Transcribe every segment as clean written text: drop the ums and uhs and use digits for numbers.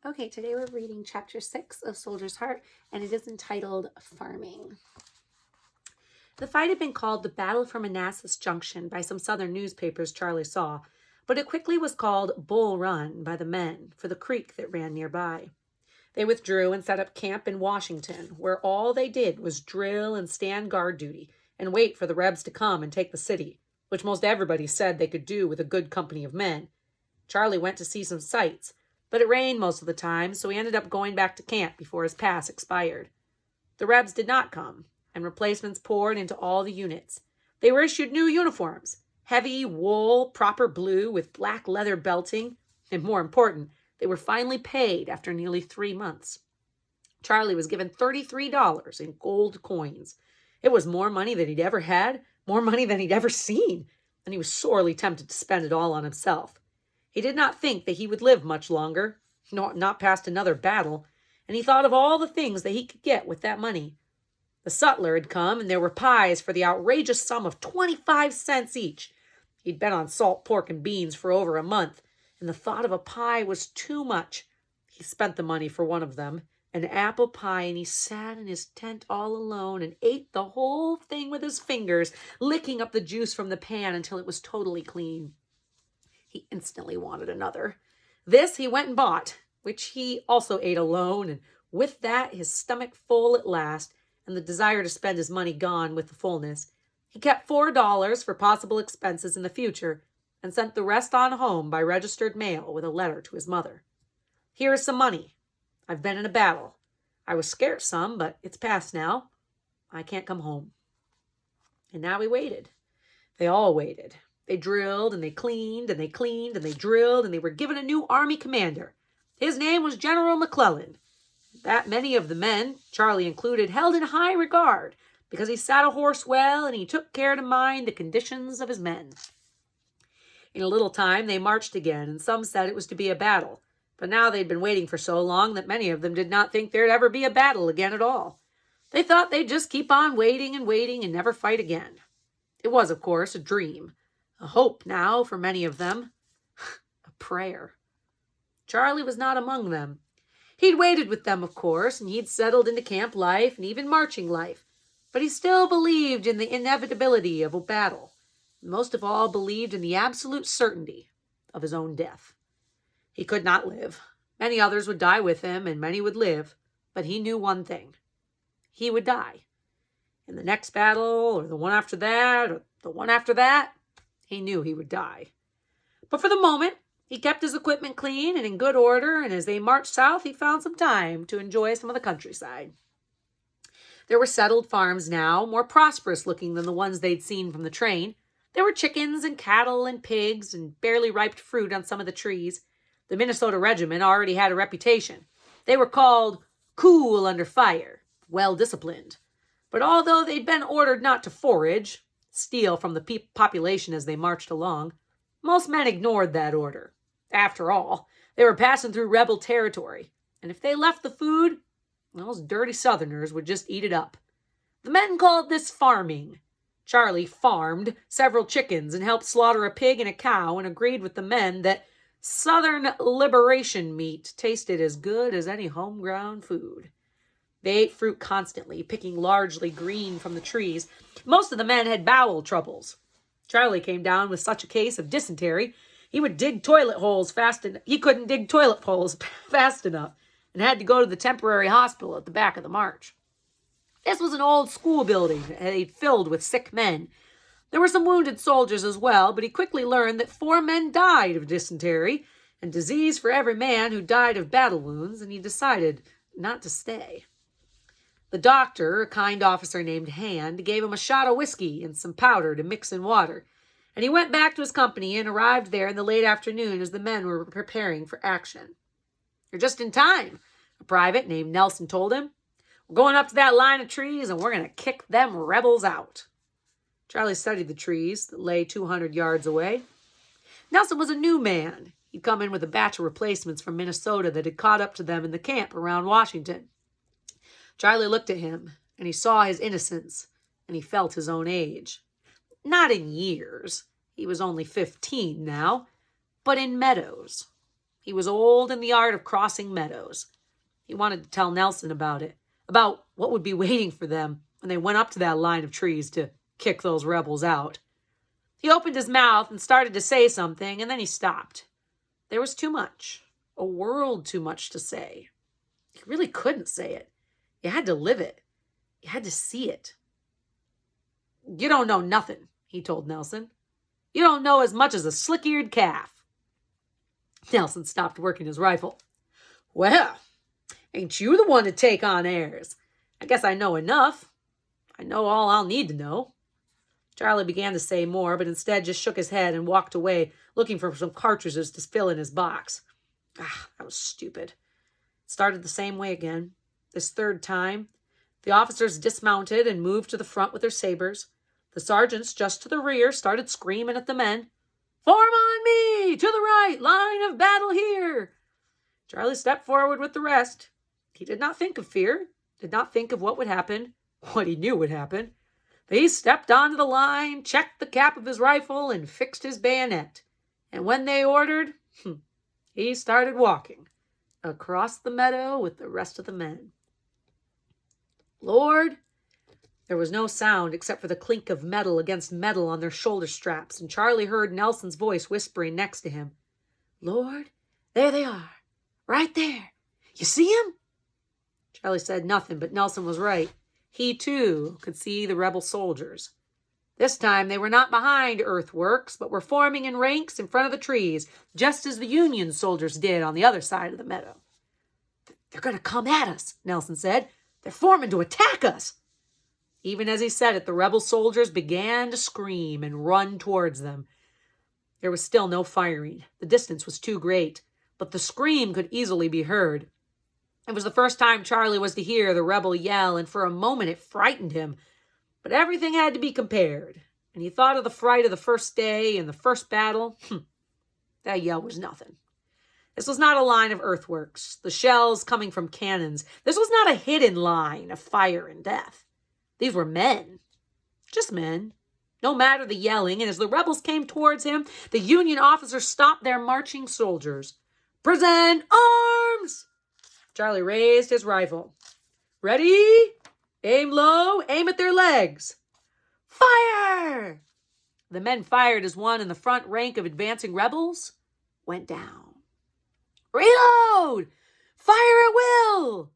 Okay, today we're reading chapter 6 of Soldier's Heart, and it is entitled Farming. The fight had been called the Battle for Manassas Junction by some southern newspapers Charlie saw, but it quickly was called Bull Run by the men for the creek that ran nearby. They withdrew and set up camp in Washington, where all they did was drill and stand guard duty and wait for the Rebs to come and take the city, which most everybody said they could do with a good company of men. Charlie went to see some sights, but it rained most of the time, so he ended up going back to camp before his pass expired. The Rebs did not come, and replacements poured into all the units. They were issued new uniforms, heavy wool, proper blue with black leather belting, and more important, they were finally paid after nearly 3 months. Charlie was given $33 in gold coins. It was more money than he'd ever had, more money than he'd ever seen, and he was sorely tempted to spend it all on himself. He did not think that he would live much longer, not past another battle, and he thought of all the things that he could get with that money. The sutler had come, and there were pies for the outrageous sum of 25 cents each. He'd been on salt pork and beans for over a month, and the thought of a pie was too much. He spent the money for one of them, an apple pie, and he sat in his tent all alone and ate the whole thing with his fingers, licking up the juice from the pan until it was totally clean. He instantly wanted another. This he went and bought, which he also ate alone, and with that, his stomach full at last, and the desire to spend his money gone with the fullness, he kept $4 for possible expenses in the future, and sent the rest on home by registered mail with a letter to his mother. Here is some money. I've been in a battle. I was scarce some, but it's past now. I can't come home. And now he waited. They all waited. They drilled and they cleaned and they cleaned and they drilled, and they were given a new army commander. His name was General McClellan. That many of the men, Charlie included, held in high regard because he sat a horse well and he took care to mind the conditions of his men. In a little time they marched again, and some said it was to be a battle, but now they'd been waiting for so long that many of them did not think there'd ever be a battle again at all. They thought they'd just keep on waiting and never fight again. It was, of course, a dream. A hope now for many of them. A prayer. Charlie was not among them. He'd waited with them, of course, and he'd settled into camp life and even marching life, but he still believed in the inevitability of a battle, and most of all believed in the absolute certainty of his own death. He could not live. Many others would die with him, and many would live, but he knew one thing. He would die. In the next battle, or the one after that, or the one after that, he knew he would die. But for the moment, he kept his equipment clean and in good order, and as they marched south, he found some time to enjoy some of the countryside. There were settled farms now, more prosperous looking than the ones they'd seen from the train. There were chickens and cattle and pigs and barely ripe fruit on some of the trees. The Minnesota regiment already had a reputation. They were called cool under fire, well disciplined. But although they'd been ordered not to forage, steal from the population as they marched along, most men ignored that order. After all, they were passing through rebel territory, and if they left the food, those dirty Southerners would just eat it up. The men called this farming. Charlie farmed several chickens and helped slaughter a pig and a cow, and agreed with the men that Southern liberation meat tasted as good as any home-ground food. They ate fruit constantly, picking largely green from the trees. Most of the men had bowel troubles. Charlie came down with such a case of dysentery, he couldn't dig toilet holes fast enough, and had to go to the temporary hospital at the back of the march. This was an old school building that had filled with sick men. There were some wounded soldiers as well, but he quickly learned that 4 men died of dysentery and disease for every man who died of battle wounds, and he decided not to stay. The doctor, a kind officer named Hand, gave him a shot of whiskey and some powder to mix in water, and he went back to his company and arrived there in the late afternoon as the men were preparing for action. "You're just in time," a private named Nelson told him. "We're going up to that line of trees, and we're going to kick them rebels out." Charlie studied the trees that lay 200 yards away. Nelson was a new man. He'd come in with a batch of replacements from Minnesota that had caught up to them in the camp around Washington. Charlie looked at him, and he saw his innocence, and he felt his own age. Not in years. He was only 15 now, but in meadows. He was old in the art of crossing meadows. He wanted to tell Nelson about it, about what would be waiting for them when they went up to that line of trees to kick those rebels out. He opened his mouth and started to say something, and then he stopped. There was too much, a world too much to say. He really couldn't say it. You had to live it. You had to see it. You don't know nothing, he told Nelson. You don't know as much as a slick-eared calf. Nelson stopped working his rifle. Well, ain't you the one to take on airs? I guess I know enough. I know all I'll need to know. Charlie began to say more, but instead just shook his head and walked away, looking for some cartridges to fill in his box. That was stupid. It started the same way again. This third time, the officers dismounted and moved to the front with their sabers. The sergeants, just to the rear, started screaming at the men. Form on me! To the right! Line of battle here! Charlie stepped forward with the rest. He did not think of fear, did not think of what would happen, what he knew would happen. But he stepped onto the line, checked the cap of his rifle, and fixed his bayonet. And when they ordered, he started walking across the meadow with the rest of the men. Lord, there was no sound except for the clink of metal against metal on their shoulder straps, and Charlie heard Nelson's voice whispering next to him. Lord, there they are, right there. You see 'em? Charlie said nothing, but Nelson was right. He, too, could see the rebel soldiers. This time they were not behind earthworks, but were forming in ranks in front of the trees, just as the Union soldiers did on the other side of the meadow. They're going to come at us, Nelson said. They're forming to attack us. Even as he said it, the rebel soldiers began to scream and run towards them. There was still no firing. The distance was too great, but the scream could easily be heard. It was the first time Charlie was to hear the rebel yell, and for a moment it frightened him. But everything had to be compared, and he thought of the fright of the first day and the first battle. That yell was nothing. This was not a line of earthworks, the shells coming from cannons. This was not a hidden line of fire and death. These were men, just men. No matter the yelling, and as the rebels came towards him, the Union officers stopped their marching soldiers. Present arms! Charlie raised his rifle. Ready? Aim low, aim at their legs. Fire! The men fired as one in the front rank of advancing rebels went down. Reload! Fire at will!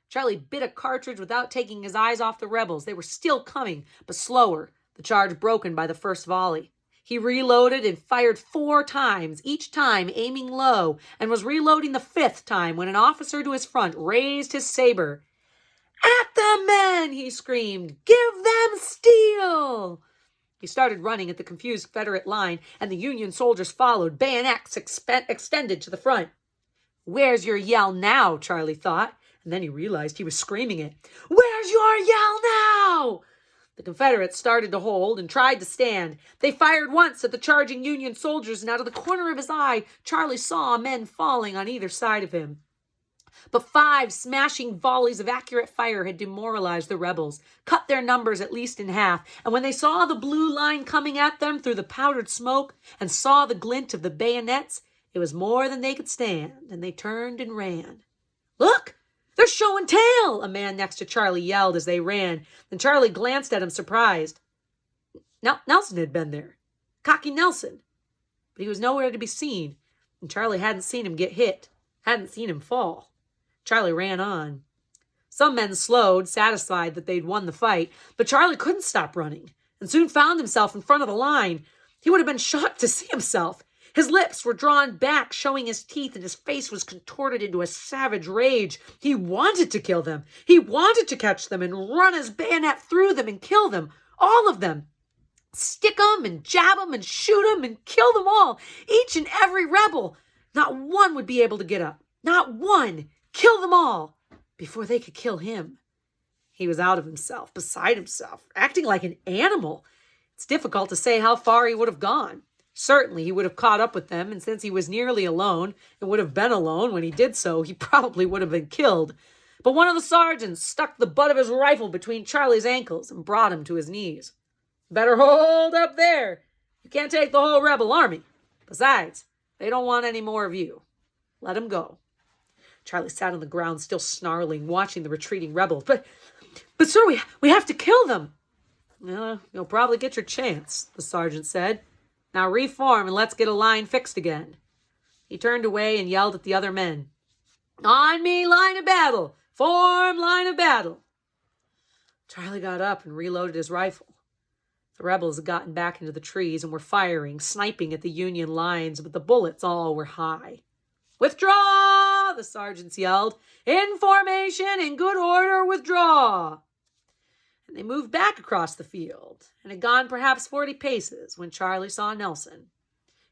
Charlie bit a cartridge without taking his eyes off the rebels. They were still coming, but slower, the charge broken by the first volley. He reloaded and fired 4 times, each time aiming low, and was reloading the 5th time when an officer to his front raised his saber. At the men, he screamed. Give them steel! He started running at the confused Confederate line, and the Union soldiers followed, bayonets extended to the front. Where's your yell now? Charlie thought, and then he realized he was screaming it. Where's your yell now? The Confederates started to hold and tried to stand. They fired once at the charging Union soldiers, and out of the corner of his eye, Charlie saw men falling on either side of him. But 5 smashing volleys of accurate fire had demoralized the rebels, cut their numbers at least in half, and when they saw the blue line coming at them through the powdered smoke and saw the glint of the bayonets, it was more than they could stand, and they turned and ran. Look! They're showing tail, a man next to Charlie yelled as they ran. Then Charlie glanced at him surprised. Nelson had been there. Cocky Nelson. But he was nowhere to be seen, and Charlie hadn't seen him get hit, hadn't seen him fall. Charlie ran on. Some men slowed, satisfied that they'd won the fight, but Charlie couldn't stop running, and soon found himself in front of the line. He would have been shocked to see himself. His lips were drawn back, showing his teeth, and his face was contorted into a savage rage. He wanted to kill them. He wanted to catch them and run his bayonet through them and kill them, all of them. Stick them and jab them and shoot them and kill them all, each and every rebel. Not one would be able to get up. Not one. Kill them all before they could kill him. He was out of himself, beside himself, acting like an animal. It's difficult to say how far he would have gone. Certainly he would have caught up with them, and since he was nearly alone, and would have been alone when he did so, he probably would have been killed. But one of the sergeants stuck the butt of his rifle between Charlie's ankles and brought him to his knees. Better hold up there. You can't take the whole rebel army. Besides, they don't want any more of you. Let him go. Charlie sat on the ground, still snarling, watching the retreating rebels. But sir, we have to kill them. You'll probably get your chance, the sergeant said. Now reform and let's get a line fixed again. He turned away and yelled at the other men. On me, line of battle! Form line of battle! Charlie got up and reloaded his rifle. The rebels had gotten back into the trees and were firing, sniping at the Union lines, but the bullets all were high. Withdraw! The sergeants yelled. In formation, in good order, withdraw! And they moved back across the field and had gone perhaps 40 paces when Charlie saw Nelson.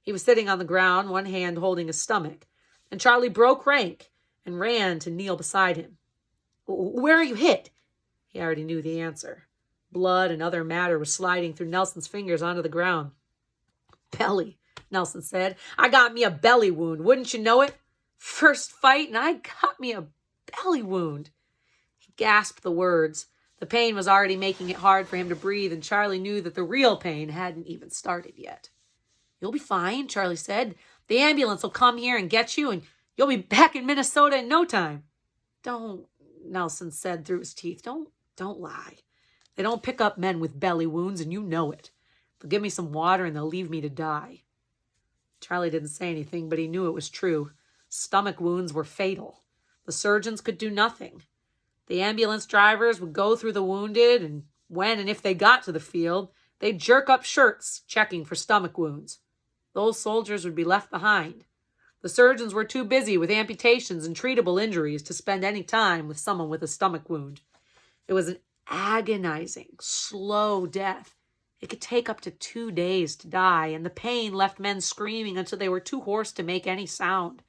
He was sitting on the ground, one hand holding his stomach, and Charlie broke rank and ran to kneel beside him. Where are you hit? He already knew the answer. Blood and other matter was sliding through Nelson's fingers onto the ground. Belly, Nelson said. I got me a belly wound, wouldn't you know it? First fight, and I got me a belly wound. He gasped the words. The pain was already making it hard for him to breathe, and Charlie knew that the real pain hadn't even started yet. You'll be fine, Charlie said. The ambulance will come here and get you, and you'll be back in Minnesota in no time. Don't, Nelson said through his teeth. Don't lie. They don't pick up men with belly wounds, and you know it. They'll give me some water, and they'll leave me to die. Charlie didn't say anything, but he knew it was true. Stomach wounds were fatal. The surgeons could do nothing. The ambulance drivers would go through the wounded, and when and if they got to the field, they'd jerk up shirts, checking for stomach wounds. Those soldiers would be left behind. The surgeons were too busy with amputations and treatable injuries to spend any time with someone with a stomach wound. It was an agonizing, slow death. It could take up to 2 days to die, and the pain left men screaming until they were too hoarse to make any sound.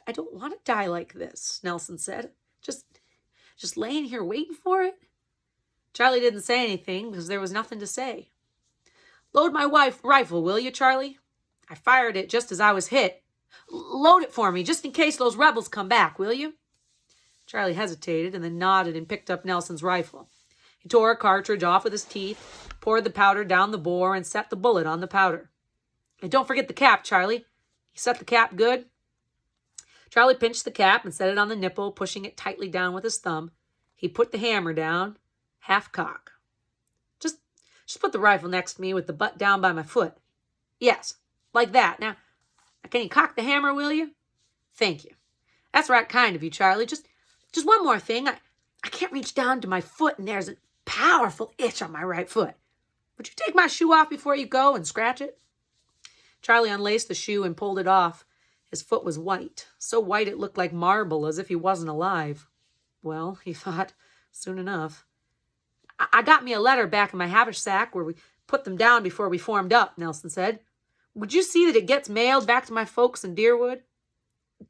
I don't want to die like this, Nelson said. Just laying here waiting for it. Charlie didn't say anything because there was nothing to say. Load my rifle, will you, Charlie? I fired it just as I was hit. Load it for me, just in case those rebels come back, will you? Charlie hesitated and then nodded and picked up Nelson's rifle. He tore a cartridge off with his teeth, poured the powder down the bore, and set the bullet on the powder. And don't forget the cap, Charlie. You set the cap good? Charlie pinched the cap and set it on the nipple, pushing it tightly down with his thumb. He put the hammer down, half cock. Just put the rifle next to me with the butt down by my foot. Yes, like that. Now, can you cock the hammer, will you? Thank you. That's right kind of you, Charlie. Just one more thing. I can't reach down to my foot, and there's a powerful itch on my right foot. Would you take my shoe off before you go and scratch it? Charlie unlaced the shoe and pulled it off. His foot was white, so white it looked like marble, as if he wasn't alive. Well, he thought, soon enough. I got me a letter back in my haversack where we put them down before we formed up, Nelson said. Would you see that it gets mailed back to my folks in Deerwood?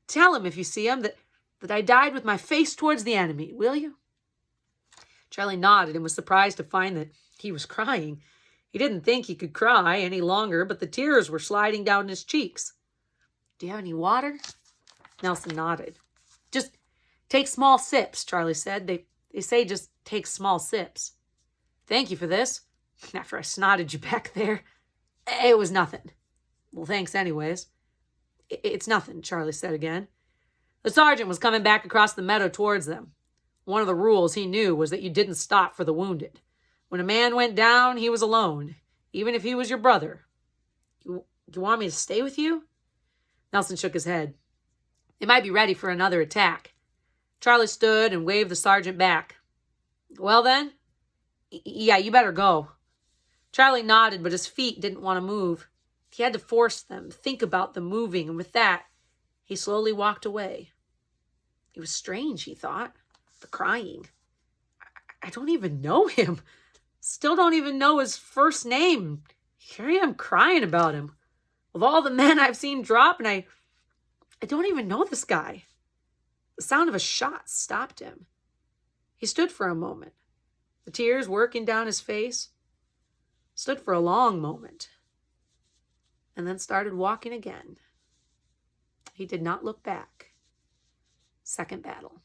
Tell him, if you see him, that I died with my face towards the enemy, will you? Charlie nodded and was surprised to find that he was crying. He didn't think he could cry any longer, but the tears were sliding down his cheeks. Do you have any water? Nelson nodded. Just take small sips, Charlie said. They say just take small sips. Thank you for this. After I snotted you back there. It was nothing. Well, thanks anyways. It's nothing, Charlie said again. The sergeant was coming back across the meadow towards them. One of the rules he knew was that you didn't stop for the wounded. When a man went down, he was alone, even if he was your brother. You want me to stay with you? Nelson shook his head. They might be ready for another attack. Charlie stood and waved the sergeant back. Well then? Yeah, you better go. Charlie nodded, but his feet didn't want to move. He had to force them, think about them moving, and with that, he slowly walked away. It was strange, he thought. The crying. I don't even know him. Still don't even know his first name. Here I am crying about him. Of all the men I've seen drop, and I don't even know this guy. The sound of a shot stopped him. He stood for a moment, the tears working down his face. Stood for a long moment, and then started walking again. He did not look back. Second battle.